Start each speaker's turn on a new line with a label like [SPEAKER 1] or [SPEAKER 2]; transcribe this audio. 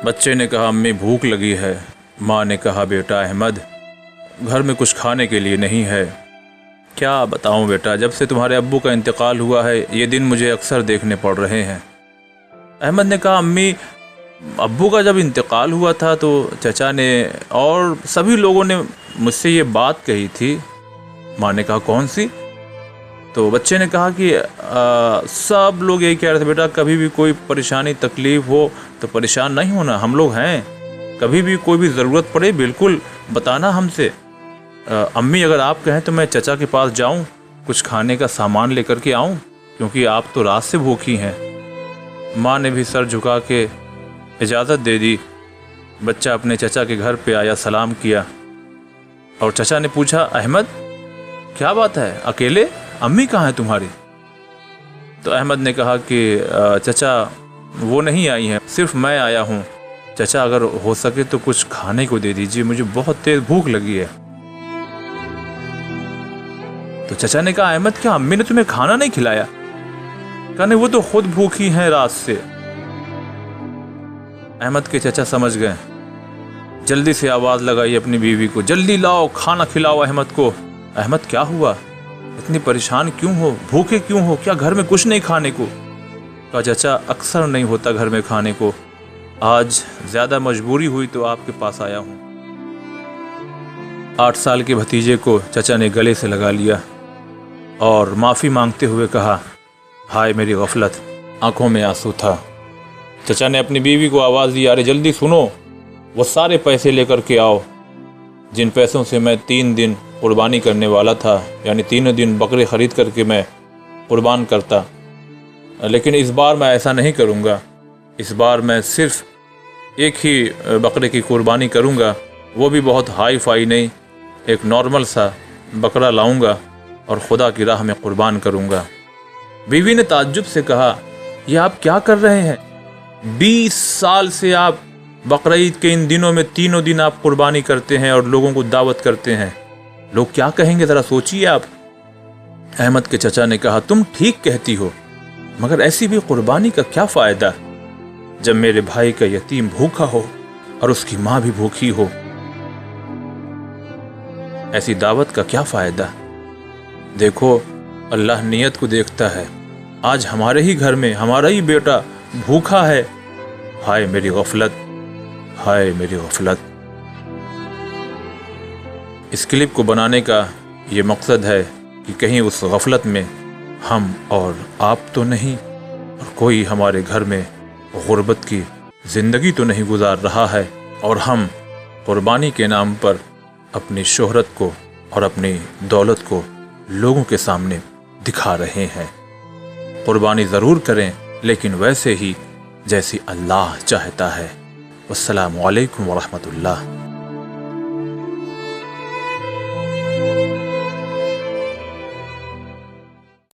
[SPEAKER 1] بچے نے کہا امی بھوک لگی ہے۔ ماں نے کہا بیٹا احمد گھر میں کچھ کھانے کے لیے نہیں ہے۔ کیا بتاؤں بیٹا، جب سے تمہارے ابو کا انتقال ہوا ہے یہ دن مجھے اکثر دیکھنے پڑ رہے ہیں۔ احمد نے کہا امی ابو کا جب انتقال ہوا تھا تو چچا نے اور سبھی لوگوں نے مجھ سے یہ بات کہی تھی۔ ماں نے کہا کون سی؟ تو بچے نے کہا کہ سب لوگ یہی کہہ رہے تھے بیٹا کبھی بھی کوئی پریشانی تکلیف ہو تو پریشان نہیں ہونا، ہم لوگ ہیں، کبھی بھی کوئی بھی ضرورت پڑے بالکل بتانا ہم سے۔ امی اگر آپ کہیں تو میں چچا کے پاس جاؤں، کچھ کھانے کا سامان لے کر کے آؤں، کیونکہ آپ تو رات سے بھوکی ہیں۔ ماں نے بھی سر جھکا کے اجازت دے دی۔ بچہ اپنے چچا کے گھر پہ آیا، سلام کیا، اور چچا نے پوچھا احمد کیا بات ہے اکیلے، امی کہاں ہیں تمہاری؟ تو احمد نے کہا کہ چچا وہ نہیں آئی ہیں، صرف میں آیا ہوں، چچا اگر ہو سکے تو کچھ کھانے کو دے دیجیے، مجھے بہت تیز بھوک لگی ہے۔ تو چچا نے کہا احمد کیا امی نے تمہیں کھانا نہیں کھلایا؟ کہا نہیں وہ تو خود بھوکی ہیں رات سے۔ احمد کے چچا سمجھ گئے، جلدی سے آواز لگائی اپنی بیوی کو، جلدی لاؤ کھانا کھلاؤ احمد کو۔ احمد کیا ہوا، اتنی پریشان کیوں ہو، بھوکے کیوں ہو، کیا گھر میں کچھ نہیں کھانے کو؟ کہا چچا اکثر نہیں ہوتا گھر میں کھانے کو، آج زیادہ مجبوری ہوئی تو آپ کے پاس آیا ہوں۔ 8 سال کے بھتیجے کو چچا نے گلے سے لگا لیا اور معافی مانگتے ہوئے کہا ہائے میری غفلت، آنکھوں میں آنسو تھا۔ چچا نے اپنی بیوی کو آواز دی، ارے جلدی سنو، وہ سارے پیسے لے کر کے آؤ جن پیسوں سے میں 3 دن قربانی کرنے والا تھا، یعنی 3 دن بکرے خرید کر کے میں قربان کرتا، لیکن اس بار میں ایسا نہیں کروں گا، اس بار میں صرف ایک ہی بکرے کی قربانی کروں گا، وہ بھی بہت ہائی فائی نہیں، ایک نارمل سا بکرا لاؤں گا اور خدا کی راہ میں قربان کروں گا۔ بیوی نے تعجب سے کہا یہ آپ کیا کر رہے ہیں؟ 20 سال سے آپ بقرعید کے ان دنوں میں 3 دن آپ قربانی کرتے ہیں اور لوگوں کو دعوت کرتے ہیں، لوگ کیا کہیں گے ذرا سوچیے آپ۔ احمد کے چچا نے کہا تم ٹھیک کہتی ہو، مگر ایسی بھی قربانی کا کیا فائدہ جب میرے بھائی کا یتیم بھوکا ہو اور اس کی ماں بھی بھوکی ہو، ایسی دعوت کا کیا فائدہ؟ دیکھو اللہ نیت کو دیکھتا ہے، آج ہمارے ہی گھر میں ہمارا ہی بیٹا بھوکا ہے، ہائے میری غفلت، ہائے میری غفلت۔ اس کلپ کو بنانے کا یہ مقصد ہے کہ کہیں اس غفلت میں ہم اور آپ تو نہیں، اور کوئی ہمارے گھر میں غربت کی زندگی تو نہیں گزار رہا ہے اور ہم قربانی کے نام پر اپنی شہرت کو اور اپنی دولت کو لوگوں کے سامنے دکھا رہے ہیں۔ قربانی ضرور کریں لیکن ویسے ہی جیسی اللہ چاہتا ہے۔ والسلام علیکم ورحمۃ اللہ۔